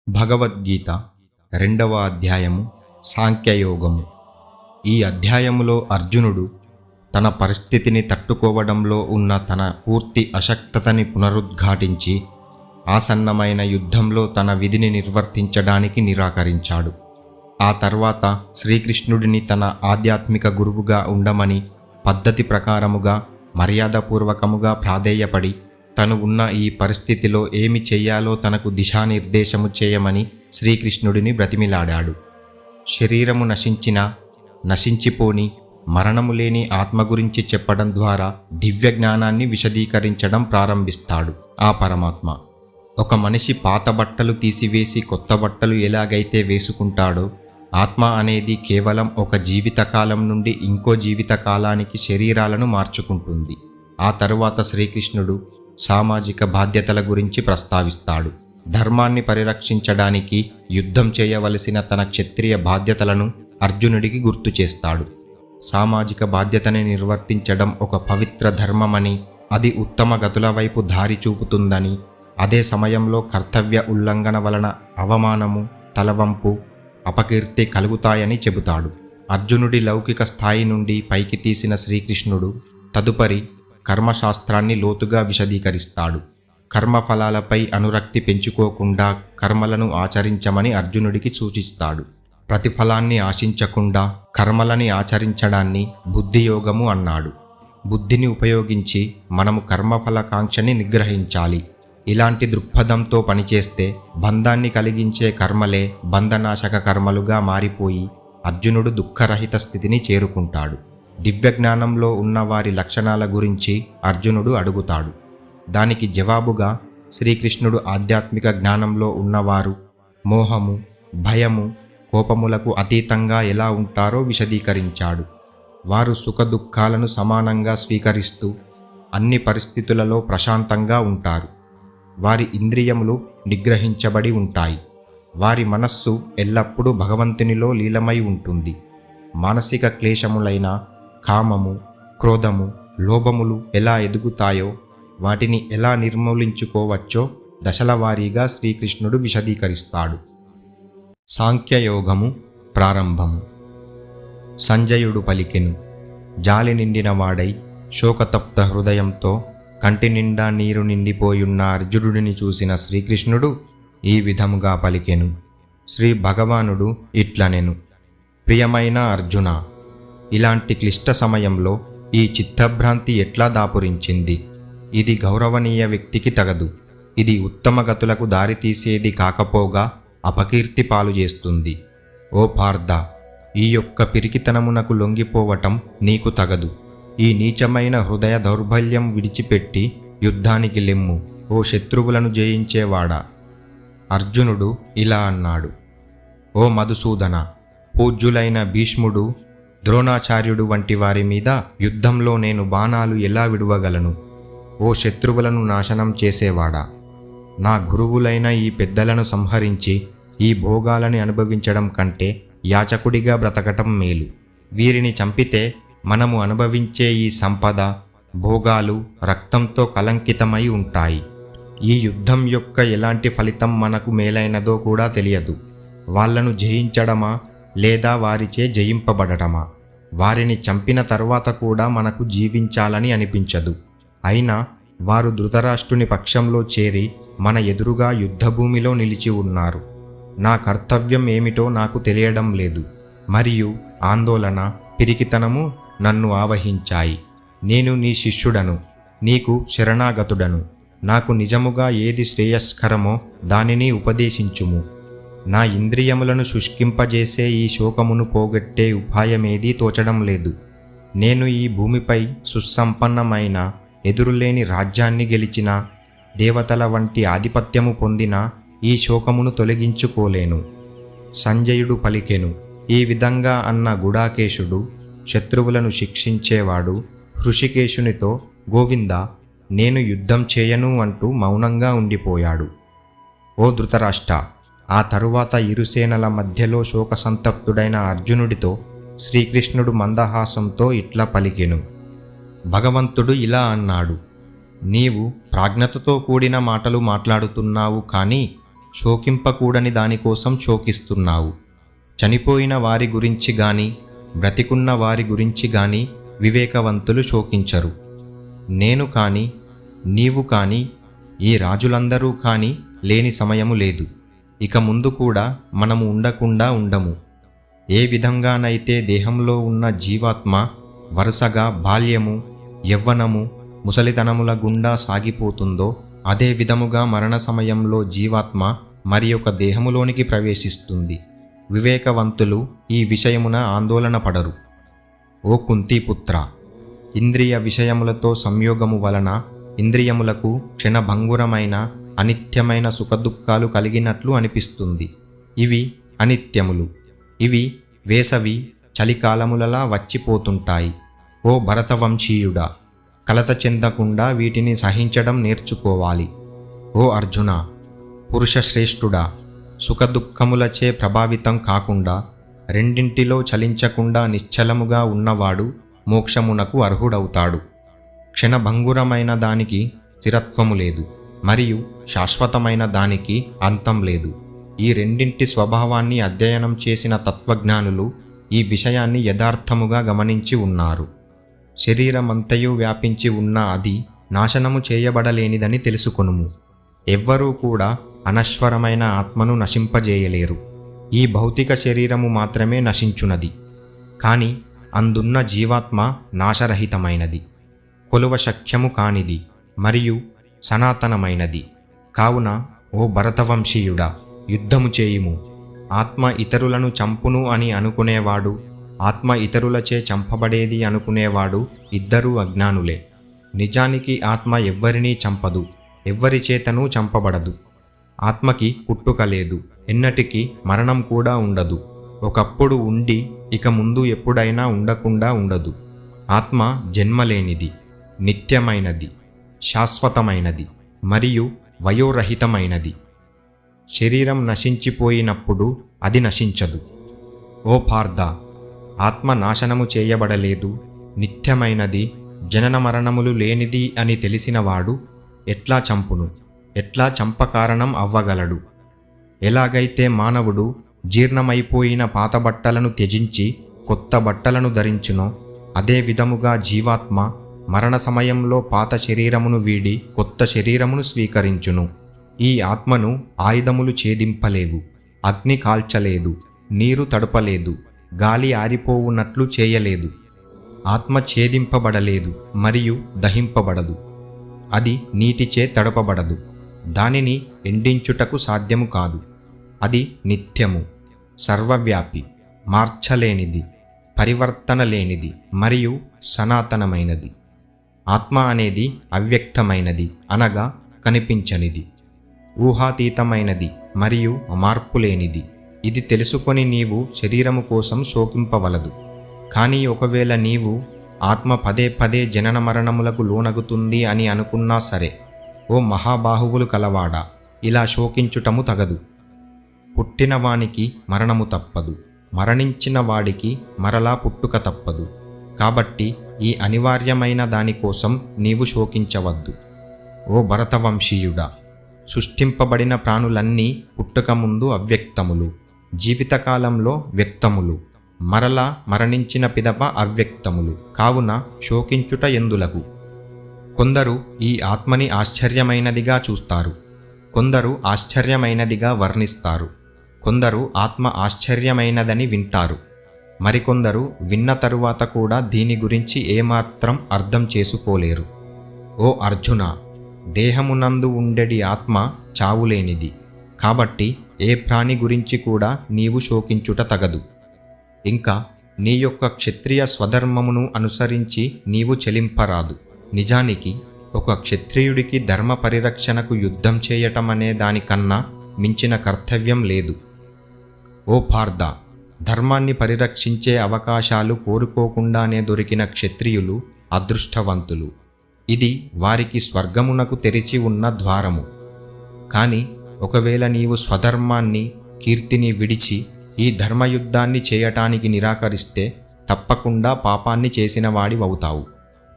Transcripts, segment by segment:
భగవద్గీత 2వ అధ్యాయము సాంఖ్యయోగము. ఈ అధ్యాయములో అర్జునుడు తన పరిస్థితిని తట్టుకోవడంలో ఉన్న తన పూర్తి అశక్తతని పునరుద్ఘాటించి ఆసన్నమైన యుద్ధంలో తన విధిని నిర్వర్తించడానికి నిరాకరించాడు. ఆ తర్వాత శ్రీకృష్ణుడిని తన ఆధ్యాత్మిక గురువుగా ఉండమని పద్ధతి ప్రకారముగా మర్యాదపూర్వకముగా ప్రాధేయపడి తను ఉన్న ఈ పరిస్థితిలో ఏమి చెయ్యాలో తనకు దిశానిర్దేశము చేయమని శ్రీకృష్ణుడిని బ్రతిమిలాడాడు. శరీరము నశించినా నశించిపోని మరణము లేని ఆత్మ గురించి చెప్పడం ద్వారా దివ్య జ్ఞానాన్ని విశదీకరించడం ప్రారంభిస్తాడు ఆ పరమాత్మ. ఒక మనిషి పాత బట్టలు తీసివేసి కొత్త బట్టలు ఎలాగైతే వేసుకుంటాడో, ఆత్మ అనేది కేవలం ఒక జీవితకాలం నుండి ఇంకో జీవితకాలానికి శరీరాలను మార్చుకుంటుంది. ఆ తరువాత శ్రీకృష్ణుడు సామాజిక బాధ్యతల గురించి ప్రస్తావిస్తాడు. ధర్మాన్ని పరిరక్షించడానికి యుద్ధం చేయవలసిన తన క్షత్రియ బాధ్యతలను అర్జునుడికి గుర్తు చేస్తాడు. సామాజిక బాధ్యతని నిర్వర్తించడం ఒక పవిత్ర ధర్మమని, అది ఉత్తమ గతుల వైపు దారి చూపుతుందని, అదే సమయంలో కర్తవ్య ఉల్లంఘన వలన అవమానము, తలవంపు, అపకీర్తి కలుగుతాయని చెబుతాడు. అర్జునుడి లౌకిక స్థాయి నుండి పైకి తీసిన శ్రీకృష్ణుడు తదుపరి కర్మశాస్త్రాన్ని లోతుగా విశదీకరిస్తాడు. కర్మఫలాలపై అనురక్తి పెంచుకోకుండా కర్మలను ఆచరించమని అర్జునుడికి సూచిస్తాడు. ప్రతిఫలాన్ని ఆశించకుండా కర్మలని ఆచరించడాన్ని బుద్ధియోగము అన్నాడు. బుద్ధిని ఉపయోగించి మనము కర్మఫలకాంక్షని నిగ్రహించాలి. ఇలాంటి దృక్పథంతో పనిచేస్తే బంధాన్ని కలిగించే కర్మలే బంధనాశక కర్మలుగా మారిపోయి అర్జునుడు దుఃఖరహిత స్థితిని చేరుకుంటాడు. దివ్యజ్ఞానంలో ఉన్న వారి లక్షణాల గురించి అర్జునుడు అడుగుతాడు. దానికి జవాబుగా శ్రీకృష్ణుడు ఆధ్యాత్మిక జ్ఞానంలో ఉన్నవారు మోహము, భయము, కోపములకు అతీతంగా ఎలా ఉంటారో విశదీకరించాడు. వారు సుఖదుఖాలను సమానంగా స్వీకరిస్తూ అన్ని పరిస్థితులలో ప్రశాంతంగా ఉంటారు. వారి ఇంద్రియములు నిగ్రహించబడి ఉంటాయి. వారి మనస్సు ఎల్లప్పుడూ భగవంతునిలో లీలమై ఉంటుంది. మానసిక క్లేశములైన కామము, క్రోధము, లోభములు ఎలా ఎదుగుతాయో, వాటిని ఎలా నిర్మూలించుకోవచ్చో దశల వారీగా శ్రీకృష్ణుడు విశదీకరిస్తాడు. సాంఖ్యయోగము ప్రారంభము. సంజయుడు పలికెను. జాలి నిండిన వాడై శోకతప్త హృదయంతో కంటి నిండా నీరు నిండిపోయున్న అర్జునుడిని చూసిన శ్రీకృష్ణుడు ఈ విధముగా పలికెను. శ్రీ భగవానుడు ఇట్లనెను. ప్రియమైన అర్జున, ఇలాంటి క్లిష్ట సమయంలో ఈ చిత్తభ్రాంతి ఎట్లా దాపురించింది? ఇది గౌరవనీయ వ్యక్తికి తగదు. ఇది ఉత్తమ గతులకు దారితీసేది కాకపోగా అపకీర్తి పాలు చేస్తుంది. ఓ పార్థ, ఈ యొక్క పిరికితనమునకు లొంగిపోవటం నీకు తగదు. ఈ నీచమైన హృదయ దౌర్బల్యం విడిచిపెట్టి యుద్ధానికి లెమ్ము, ఓ శత్రువులను జయించేవాడా. అర్జునుడు ఇలా అన్నాడు. ఓ మధుసూదన, పూజ్యులైన భీష్ముడు, ద్రోణాచార్యుడు వంటి వారి మీద యుద్ధంలో నేను బాణాలు ఎలా విడువగలను? ఓ శత్రువులను నాశనం చేసేవాడా, నా గురువులైన ఈ పెద్దలను సంహరించి ఈ భోగాలని అనుభవించడం కంటే యాచకుడిగా బ్రతకటం మేలు. వీరిని చంపితే మనము అనుభవించే ఈ సంపద, భోగాలు రక్తంతో కలంకితమై ఉంటాయి. ఈ యుద్ధం యొక్క ఎలాంటి ఫలితం మనకు మేలైనదో కూడా తెలియదు. వాళ్లను జయించడమా లేదా వారిచే జయింపబడటమా? వారిని చంపిన తర్వాత కూడా మనకు జీవించాలని అనిపించదు. అయినా వారు ధృతరాష్ట్రుని పక్షంలో చేరి మన ఎదురుగా యుద్ధభూమిలో నిలిచి ఉన్నారు. నా కర్తవ్యం ఏమిటో నాకు తెలియడం లేదు. మరియు ఆందోళన, పిరికితనము నన్ను ఆవహించాయి. నేను నీ శిష్యుడను, నీకు శరణాగతుడను. నాకు నిజముగా ఏది శ్రేయస్కరమో దానిని ఉపదేశించుము. నా ఇంద్రియములను శుష్కింపజేసే ఈ శోకమును పోగొట్టే ఉపాయమేదీ తోచడం లేదు. నేను ఈ భూమిపై సుసంపన్నమైన ఎదురులేని రాజ్యాన్ని గెలిచిన, దేవతల వంటి ఆధిపత్యము పొందిన ఈ శోకమును తొలగించుకోలేను. సంజయుడు పలికెను. ఈ విధంగా అన్న గుడాకేశుడు, శత్రువులను శిక్షించేవాడు, హృషికేశునితో గోవిందా, నేను యుద్ధం చేయను అంటూ మౌనంగా ఉండిపోయాడు. ఓ ధృతరాష్ట్ర, ఆ తరువాత ఇరుసేనల మధ్యలో శోకసంతప్తుడైన అర్జునుడితో శ్రీకృష్ణుడు మందహాసంతో ఇట్లా పలికెను. భగవంతుడు ఇలా అన్నాడు. నీవు ప్రాజ్ఞతతో కూడిన మాటలు మాట్లాడుతున్నావు, కానీ శోకింపకూడని దానికోసం శోకిస్తున్నావు. చనిపోయిన వారి గురించి గాని బ్రతికున్న వారి గురించి గాని వివేకవంతులు శోకించరు. నేను కాని నీవు కాని ఈ రాజులందరూ కాని లేని సమయము లేదు. ఇక ముందు కూడా మనము ఉండకుండా ఉండము. ఏ విధంగానైతే దేహంలో ఉన్న జీవాత్మ వరుసగా బాల్యము, యవ్వనము, ముసలితనముల గుండా సాగిపోతుందో అదే విధముగా మరణ సమయంలో జీవాత్మ మరి ఒక దేహములోనికి ప్రవేశిస్తుంది. వివేకవంతులు ఈ విషయమున ఆందోళన పడరు. ఓ కుంతీపుత్ర, ఇంద్రియ విషయములతో సంయోగము వలన ఇంద్రియములకు క్షణభంగురమైన అనిత్యమైన సుఖదుఖాలు కలిగినట్లు అనిపిస్తుంది. ఇవి అనిత్యములు. ఇవి వేసవి చలికాలములలా వచ్చిపోతుంటాయి. ఓ భరతవంశీయుడా, కలత చెందకుండా వీటిని సహించడం నేర్చుకోవాలి. ఓ అర్జున, పురుషశ్రేష్ఠుడా, సుఖదుఖములచే ప్రభావితం కాకుండా రెండింటిలో చలించకుండా నిశ్చలముగా ఉన్నవాడు మోక్షమునకు అర్హుడవుతాడు. క్షణభంగురమైన దానికి స్థిరత్వము లేదు, మరియు శాశ్వతమైన దానికి అంతం లేదు. ఈ రెండింటి స్వభావాన్ని అధ్యయనం చేసిన తత్వజ్ఞానులు ఈ విషయాన్ని యథార్థముగా గమనించి ఉన్నారు. శరీరమంతయు వ్యాపించి ఉన్న అది నాశనము చేయబడలేనిదని తెలుసుకొనుము. ఎవ్వరూ కూడా అనశ్వరమైన ఆత్మను నశింపజేయలేరు. ఈ భౌతిక శరీరము మాత్రమే నశించున్నది, కానీ అందున్న జీవాత్మ నాశరహితమైనది, కొలువ శక్యము కానిది మరియు సనాతనమైనది. కావున ఓ భరతవంశీయుడా, యుద్ధము చేయుము. ఆత్మ ఇతరులను చంపును అని అనుకునేవాడు, ఆత్మ ఇతరులచే చంపబడేది అనుకునేవాడు ఇద్దరూ అజ్ఞానులే. నిజానికి ఆత్మ ఎవ్వరినీ చంపదు, ఎవ్వరి చేతనూ చంపబడదు. ఆత్మకి పుట్టుక లేదు, ఎన్నటికీ మరణం కూడా ఉండదు. ఒకప్పుడు ఉండి ఇక ముందు ఎప్పుడైనా ఉండకుండా ఉండదు. ఆత్మ జన్మలేనిది, నిత్యమైనది, శాశ్వతమైనది మరియు వయోరహితమైనది. శరీరం నశించిపోయినప్పుడు అది నశించదు. ఓ పార్థ, ఆత్మ నాశనము చేయబడలేదు, నిత్యమైనది, జనన మరణములు లేనిది అని తెలిసినవాడు ఎట్లా చంపును, ఎట్లా చంపకారణం అవ్వగలడు? ఎలాగైతే మానవుడు జీర్ణమైపోయిన పాత బట్టలను త్యజించి కొత్త బట్టలను ధరించునో అదే విధముగా జీవాత్మ మరణ సమయంలో పాత శరీరమును వీడి కొత్త శరీరమును స్వీకరించును. ఈ ఆత్మను ఆయుధములు ఛేదింపలేవు, అగ్ని కాల్చలేదు, నీరు తడపలేదు, గాలి ఆరిపోవునట్లు చేయలేదు. ఆత్మ ఛేదింపబడలేదు మరియు దహింపబడదు. అది నీటిచే తడపబడదు, దానిని ఎండించుటకు సాధ్యము కాదు. అది నిత్యము, సర్వవ్యాపి, మార్చలేనిది, పరివర్తన లేనిది మరియు సనాతనమైనది. ఆత్మ అనేది అవ్యక్తమైనది, అనగా కనిపించనిది, ఊహాతీతమైనది మరియు మార్పులేనిది. ఇది తెలుసుకొని నీవు శరీరము కోసం శోకింపవలదు. కానీ ఒకవేళ నీవు ఆత్మ పదే పదే జనన మరణములకు లోనగుతుంది అని అనుకున్నా సరే, ఓ మహాబాహువులు కలవాడా, ఇలా శోకించుటము తగదు. పుట్టినవానికి మరణము తప్పదు, మరణించిన వాడికి మరలా పుట్టుక తప్పదు. కాబట్టి ఈ అనివార్యమైన దానికోసం నీవు శోకించవద్దు. ఓ భరతవంశీయుడా, సృష్టింపబడిన ప్రాణులన్నీ పుట్టుక ముందు అవ్యక్తములు, జీవితకాలంలో వ్యక్తములు, మరలా మరణించిన పిదప అవ్యక్తములు. కావున శోకించుట ఎందులకు? కొందరు ఈ ఆత్మని ఆశ్చర్యమైనదిగా చూస్తారు, కొందరు ఆశ్చర్యమైనదిగా వర్ణిస్తారు, కొందరు ఆత్మ ఆశ్చర్యమైనదని వింటారు, మరికొందరు విన్న తరువాత కూడా దీని గురించి ఏమాత్రం అర్థం చేసుకోలేరు. ఓ అర్జున, దేహమునందు ఉండేటి ఆత్మ చావులేనిది. కాబట్టి ఏ ప్రాణి గురించి కూడా నీవు శోకించుట తగదు. ఇంకా నీ యొక్క క్షత్రియ స్వధర్మమును అనుసరించి నీవు చెలింపరాదు. నిజానికి ఒక క్షత్రియుడికి ధర్మ పరిరక్షణకు యుద్ధం చేయటం అనే దానికన్నా మించిన కర్తవ్యం లేదు. ఓ పార్థ, ధర్మాన్ని పరిరక్షించే అవకాశాలు కోరుకోకుండానే దొరికిన క్షత్రియులు అదృష్టవంతులు. ఇది వారికి స్వర్గమునకు తెరిచి ఉన్న ద్వారము. కానీ ఒకవేళ నీవు స్వధర్మాన్ని, కీర్తిని విడిచి ఈ ధర్మయుద్ధాన్ని చేయటానికి నిరాకరిస్తే తప్పకుండా పాపాన్ని చేసిన వాడివవుతావు.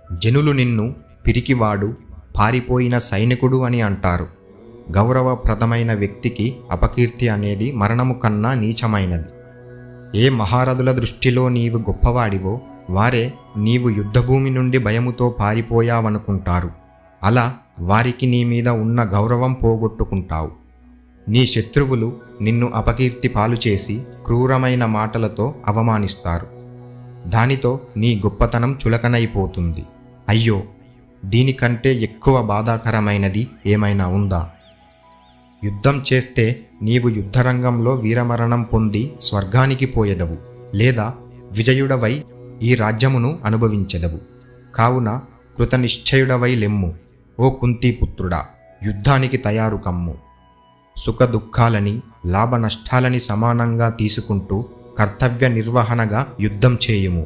జనులు నిన్ను పిరికివాడు, పారిపోయిన సైనికుడు అని అంటారు. గౌరవప్రదమైన వ్యక్తికి అపకీర్తి అనేది మరణము కన్నా నీచమైనది. ఏ మహారథుల దృష్టిలో నీవు గొప్పవాడివో వారే నీవు యుద్ధభూమి నుండి భయముతో పారిపోయావనుకుంటారు. అలా వారికి నీ మీద ఉన్న గౌరవం పోగొట్టుకుంటావు. నీ శత్రువులు నిన్ను అపకీర్తి పాలు చేసి క్రూరమైన మాటలతో అవమానిస్తారు. దానితో నీ గొప్పతనం చులకనైపోతుంది. అయ్యో, దీనికంటే ఎక్కువ బాధాకరమైనది ఏమైనా ఉందా? యుద్ధం చేస్తే నీవు యుద్ధరంగంలో వీరమరణం పొంది స్వర్గానికి పోయెదవు, లేదా విజయుడవై ఈ రాజ్యమును అనుభవించెదవు. కావున కృతనిశ్చయుడవై లెమ్ము, ఓ కుంతీపుత్రుడా, యుద్ధానికి తయారు కమ్ము. సుఖదుఖాలని లాభనష్టాలని సమానంగా తీసుకుంటూ కర్తవ్య నిర్వహణగా యుద్ధం చేయుము.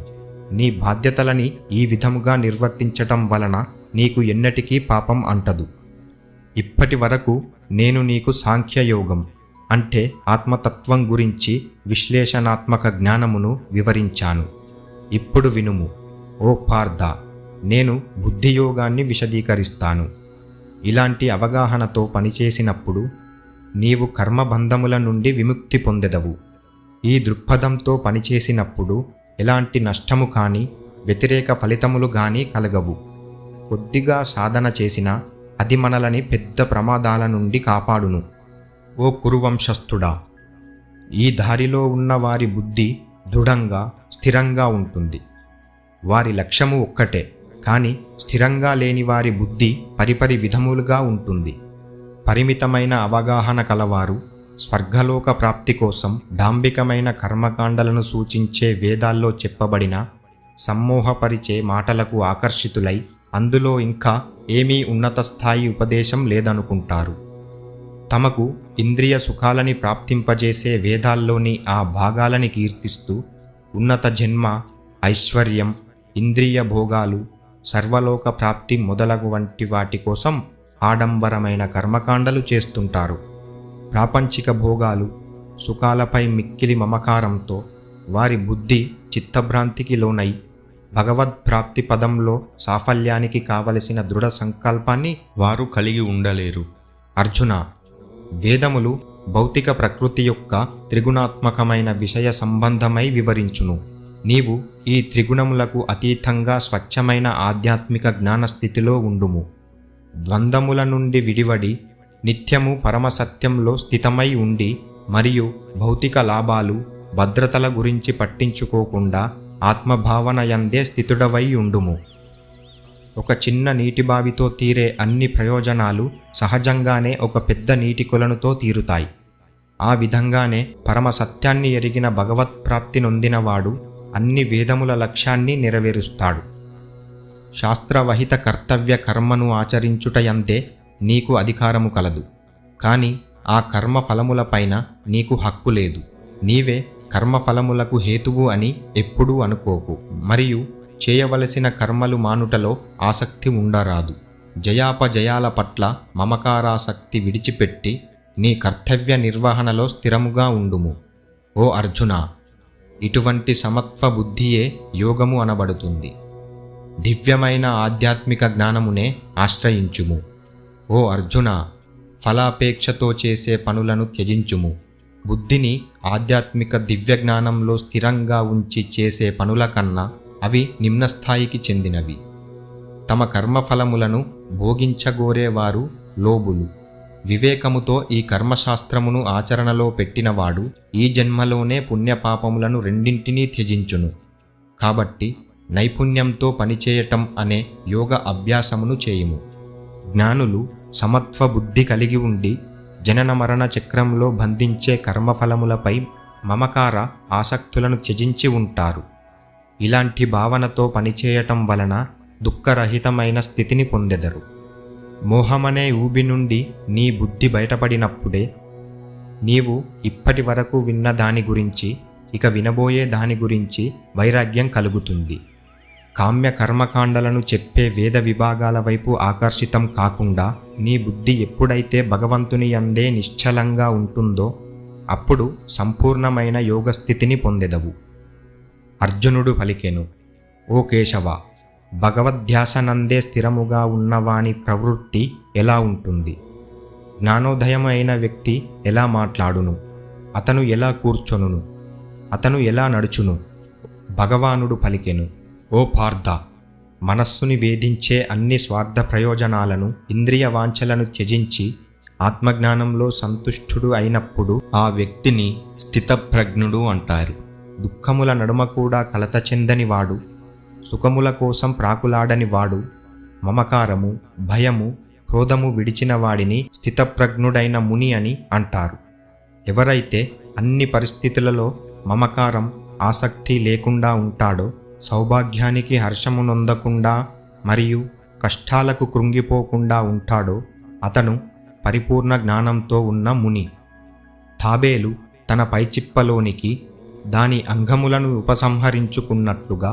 నీ బాధ్యతలని ఈ విధముగా నిర్వర్తించటం వలన నీకు ఎన్నటికీ పాపం అంటదు. ఇప్పటి వరకు నేను నీకు సాంఖ్యయోగం అంటే ఆత్మతత్వం గురించి విశ్లేషణాత్మక జ్ఞానమును వివరించాను. ఇప్పుడు వినుము ఓ పార్థ, నేను బుద్ధియోగాన్ని విశదీకరిస్తాను. ఇలాంటి అవగాహనతో పనిచేసినప్పుడు నీవు కర్మబంధముల నుండి విముక్తి పొందెదవు. ఈ దృక్పథంతో పనిచేసినప్పుడు ఎలాంటి నష్టము కానీ వ్యతిరేక ఫలితములు కానీ కలగవు. కొద్దిగా సాధన చేసినా అది మనలని పెద్ద ప్రమాదాల నుండి కాపాడును. ఓ కురువంశస్థుడా, ఈ దారిలో ఉన్న వారి బుద్ధి దృఢంగా స్థిరంగా ఉంటుంది. వారి లక్ష్యము ఒక్కటే, కానీ స్థిరంగా లేని వారి బుద్ధి పరిపరి విధములుగా ఉంటుంది. పరిమితమైన అవగాహన కలవారు స్వర్గలోక ప్రాప్తి కోసం డాంబికమైన కర్మకాండలను సూచించే వేదాల్లో చెప్పబడిన సమ్మోహపరిచే మాటలకు ఆకర్షితులై అందులో ఇంకా ఏమీ ఉన్నత స్థాయి ఉపదేశం లేదనుకుంటారు. తమకు ఇంద్రియ సుఖాలని ప్రాప్తింపజేసే వేదాల్లోని ఆ భాగాలని కీర్తిస్తూ ఉన్నత జన్మ, ఐశ్వర్యం, ఇంద్రియ భోగాలు, సర్వలోక ప్రాప్తి మొదలగు వంటి వాటి కోసం ఆడంబరమైన కర్మకాండలు చేస్తుంటారు. ప్రాపంచిక భోగాలు, సుఖాలపై మిక్కిలి మమకారంతో వారి బుద్ధి చిత్తభ్రాంతికి లోనై భగవద్ప్రాప్తి పదంలో సాఫల్యానికి కావలసిన దృఢ సంకల్పాన్ని వారు కలిగి ఉండలేరు. అర్జున, వేదములు భౌతిక ప్రకృతి యొక్క త్రిగుణాత్మకమైన విషయ సంబంధమై వివరించును. నీవు ఈ త్రిగుణములకు అతీతంగా స్వచ్ఛమైన ఆధ్యాత్మిక జ్ఞానస్థితిలో ఉండుము. ద్వంద్వముల నుండి విడివడి నిత్యము పరమసత్యంలో స్థితమై ఉండి మరియు భౌతిక లాభాలు, భద్రతల గురించి పట్టించుకోకుండా ఆత్మభావన యందే స్థితుడవై ఉండుము. ఒక చిన్న నీటి బావితో తీరే అన్ని ప్రయోజనాలు సహజంగానే ఒక పెద్ద నీటి కొలనుతో తీరుతాయి. ఆ విధంగానే పరమసత్యాన్ని ఎరిగిన భగవత్ప్రాప్తి నొందినవాడు అన్ని వేదముల లక్ష్యాన్ని నెరవేరుస్తాడు. శాస్త్రవహిత కర్తవ్య కర్మను ఆచరించుటయందే నీకు అధికారము కలదు, కానీ ఆ కర్మ ఫలములపైన నీకు హక్కు లేదు. నీవే కర్మఫలములకు హేతువు అని ఎప్పుడూ అనుకోకు. మరియు చేయవలసిన కర్మలు మానుటలో ఆసక్తి ఉండరాదు. జయాపజయాల పట్ల మమకారాసక్తి విడిచిపెట్టి నీ కర్తవ్య నిర్వహణలో స్థిరముగా ఉండుము. ఓ అర్జున, ఇటువంటి సమత్వ బుద్ధియే యోగము అనబడుతుంది. దివ్యమైన ఆధ్యాత్మిక జ్ఞానమునే ఆశ్రయించుము. ఓ అర్జున, ఫలాపేక్షతో చేసే పనులను త్యజించుము. బుద్ధిని ఆధ్యాత్మిక దివ్యజ్ఞానంలో స్థిరంగా ఉంచి చేసే పనుల కన్నా అవి నిమ్నస్థాయికి చెందినవి. తమ కర్మఫలములను భోగించగోరేవారు లోబులు. వివేకముతో ఈ కర్మశాస్త్రమును ఆచరణలో పెట్టినవాడు ఈ జన్మలోనే పుణ్యపాపములను రెండింటినీ త్యజించును. కాబట్టి నైపుణ్యంతో పనిచేయటం అనే యోగ అభ్యాసమును చేయుము. జ్ఞానులు సమత్వ బుద్ధి కలిగి ఉండి జనన మరణ చక్రంలో బంధించే కర్మఫలములపై మమకార ఆసక్తులను త్యజించి ఉంటారు. ఇలాంటి భావనతో పనిచేయటం వలన దుఃఖరహితమైన స్థితిని పొందెదరు. మోహమనే ఊబి నుండి నీ బుద్ధి బయటపడినప్పుడే నీవు ఇప్పటి వరకు విన్న దాని గురించి, ఇక వినబోయే దాని గురించి వైరాగ్యం కలుగుతుంది. కామ్య కర్మకాండలను చెప్పే వేద విభాగాల వైపు ఆకర్షితం కాకుండా నీ బుద్ధి ఎప్పుడైతే భగవంతుని యందే నిశ్చలంగా ఉంటుందో అప్పుడు సంపూర్ణమైన యోగస్థితిని పొందెదవు. అర్జునుడు పలికెను, ఓ కేశవ, భగవద్ధ్యాసనందే స్థిరముగా ఉన్నవాని ప్రవృత్తి ఎలా ఉంటుంది? జ్ఞానోదయం అయిన వ్యక్తి ఎలా మాట్లాడును? అతను ఎలా కూర్చొనును? అతను ఎలా నడుచును? భగవానుడు పలికెను, ఓ పార్థ, మనస్సుని వేధించే అన్ని స్వార్థ ప్రయోజనాలను, ఇంద్రియ వాంఛలను త్యజించి ఆత్మజ్ఞానంలో సంతుష్టుడు అయినప్పుడు ఆ వ్యక్తిని స్థితప్రజ్ఞుడు అంటారు. దుఃఖముల నడుమ కూడా కలత చెందని వాడు, సుఖముల కోసం ప్రాకులాడని వాడు, మమకారము, భయము, క్రోధము విడిచిన వాడిని స్థితప్రజ్ఞుడైన ముని అని అంటారు. ఎవరైతే అన్ని పరిస్థితులలో మమకారం, ఆసక్తి లేకుండా ఉంటాడో, సౌభాగ్యానికి హర్షము నొందకుండా మరియు కష్టాలకు కృంగిపోకుండా ఉంటాడో అతను పరిపూర్ణ జ్ఞానంతో ఉన్న ముని. తాబేలు తన పైచిప్పలోనికి దాని అంగములను ఉపసంహరించుకున్నట్లుగా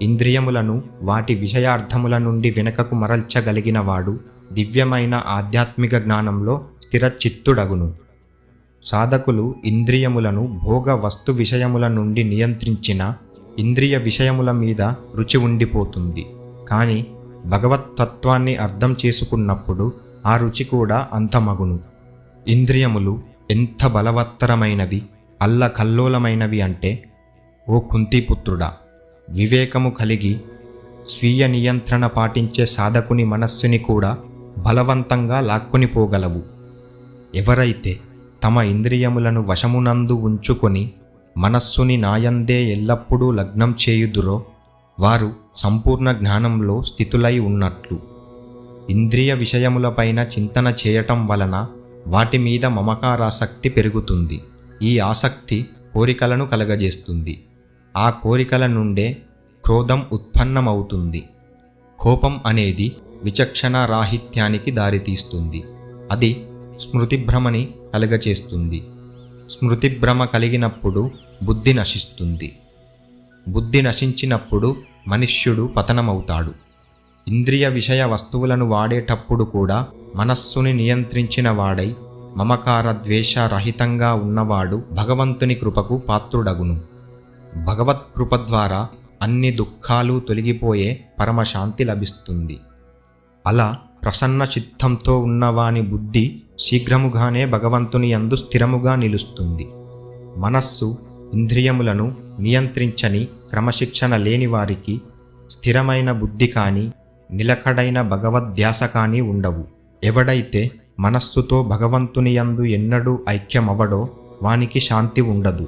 ఇంద్రియములను వాటి విషయార్థముల నుండి వెనుకకు మరల్చగలిగినవాడు దివ్యమైన ఆధ్యాత్మిక జ్ఞానంలో స్థిరచిత్తుడగును. సాధకులు ఇంద్రియములను భోగ వస్తు విషయముల నుండి నియంత్రించిన ఇంద్రియ విషయముల మీద రుచి ఉండిపోతుంది. కానీ భగవత్తత్వాన్ని అర్థం చేసుకున్నప్పుడు ఆ రుచి కూడా అంతమగును. ఇంద్రియములు ఎంత బలవత్తరమైనవి, అల్లకల్లోలమైనవి అంటే, ఓ కుంతిపుత్రుడా, వివేకము కలిగి స్వీయ నియంత్రణ పాటించే సాధకుని మనస్సుని కూడా బలవంతంగా లాక్కొనిపోగలవు. ఎవరైతే తమ ఇంద్రియములను వశమునందు ఉంచుకొని మనస్సుని నాయందే ఎల్లప్పుడూ లగ్నం చేయుదురో వారు సంపూర్ణ జ్ఞానంలో స్థితులై ఉన్నట్లు. ఇంద్రియ విషయములపైన చింతన చేయటం వలన వాటి మీద మమకారాసక్తి పెరుగుతుంది. ఈ ఆసక్తి కోరికలను కలగజేస్తుంది. ఆ కోరికల నుండే క్రోధం ఉత్పన్నమవుతుంది. కోపం అనేది విచక్షణ రాహిత్యానికి దారితీస్తుంది. అది స్మృతిభ్రమని కలగచేస్తుంది. స్మృతిభ్రమ కలిగినప్పుడు బుద్ధి నశిస్తుంది. బుద్ధి నశించినప్పుడు మనుష్యుడు పతనమవుతాడు. ఇంద్రియ విషయ వస్తువులను వాడేటప్పుడు కూడా మనస్సుని నియంత్రించిన వాడై మమకార ద్వేష రహితంగా ఉన్నవాడు భగవంతుని కృపకు పాత్రుడగును. భగవత్కృప ద్వారా అన్ని దుఃఖాలు తొలగిపోయే పరమశాంతి లభిస్తుంది. అలా ప్రసన్న చిత్తంతో ఉన్నవాని బుద్ధి శీఘ్రముగానే భగవంతుని యందు స్థిరముగా నిలుస్తుంది. మనస్సు, ఇంద్రియములను నియంత్రించని క్రమశిక్షణ లేని వారికి స్థిరమైన బుద్ధి కానీ నిలకడైన భగవద్ధ్యాస కానీ ఉండవు. ఎవడైతే మనస్సుతో భగవంతుని యందు ఎన్నడూ ఐక్యమవడో వానికి శాంతి ఉండదు.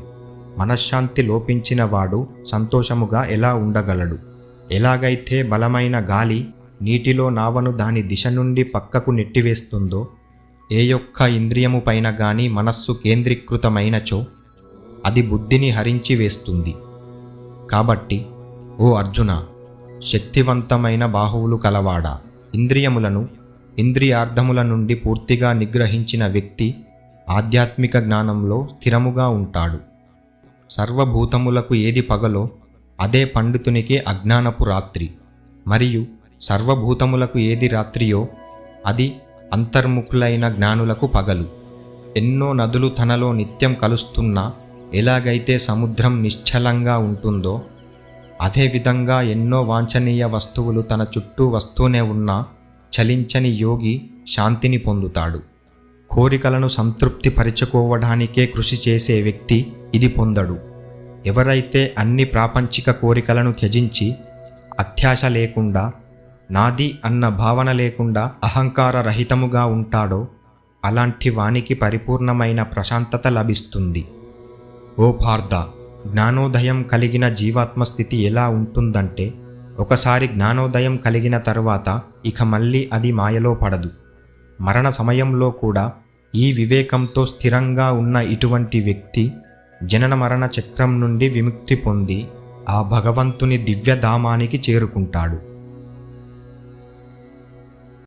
మనశ్శాంతి లోపించిన వాడు సంతోషముగా ఎలా ఉండగలడు? ఎలాగైతే బలమైన గాలి నీటిలో నావను దాని దిశ నుండి పక్కకు నెట్టివేస్తుందో, ఏ యొక్క ఇంద్రియము పైన గాని మనస్సు కేంద్రీకృతమైనచో అది బుద్ధిని హరించి వేస్తుంది. కాబట్టి ఓ అర్జున, శక్తివంతమైన బాహువులు కలవాడా, ఇంద్రియములను ఇంద్రియార్థముల నుండి పూర్తిగా నిగ్రహించిన వ్యక్తి ఆధ్యాత్మిక జ్ఞానంలో స్థిరముగా ఉంటాడు. సర్వభూతములకు ఏది పగలో అదే పండితునికి అజ్ఞానపు రాత్రి, మరియు సర్వభూతములకు ఏది రాత్రియో అది అంతర్ముఖులైన జ్ఞానులకు పగలు. ఎన్నో నదులు తనలో నిత్యం కలుస్తున్నా ఎలాగైతే సముద్రం నిశ్చలంగా ఉంటుందో, అదేవిధంగా ఎన్నో వాంఛనీయ వస్తువులు తన చుట్టూ వస్తూనే ఉన్నా చలించని యోగి శాంతిని పొందుతాడు. కోరికలను సంతృప్తి పరచుకోవడానికే కృషి చేసే వ్యక్తి ఇది పొందడు. ఎవరైతే అన్ని ప్రాపంచిక కోరికలను త్యజించి అత్యాశ లేకుండా, నాది అన్న భావన లేకుండా అహంకార రహితముగా ఉంటాడో అలాంటి వానికి పరిపూర్ణమైన ప్రశాంతత లభిస్తుంది. ఓ పార్థ, జ్ఞానోదయం కలిగిన జీవాత్మ స్థితి ఎలా ఉంటుందంటే, ఒకసారి జ్ఞానోదయం కలిగిన తర్వాత ఇక మళ్ళీ అది మాయలో పడదు. మరణ సమయంలో కూడా ఈ వివేకంతో స్థిరంగా ఉన్న ఇటువంటి వ్యక్తి జనన మరణ చక్రం నుండి విముక్తి పొంది ఆ భగవంతుని దివ్యధామానికి చేరుకుంటాడు.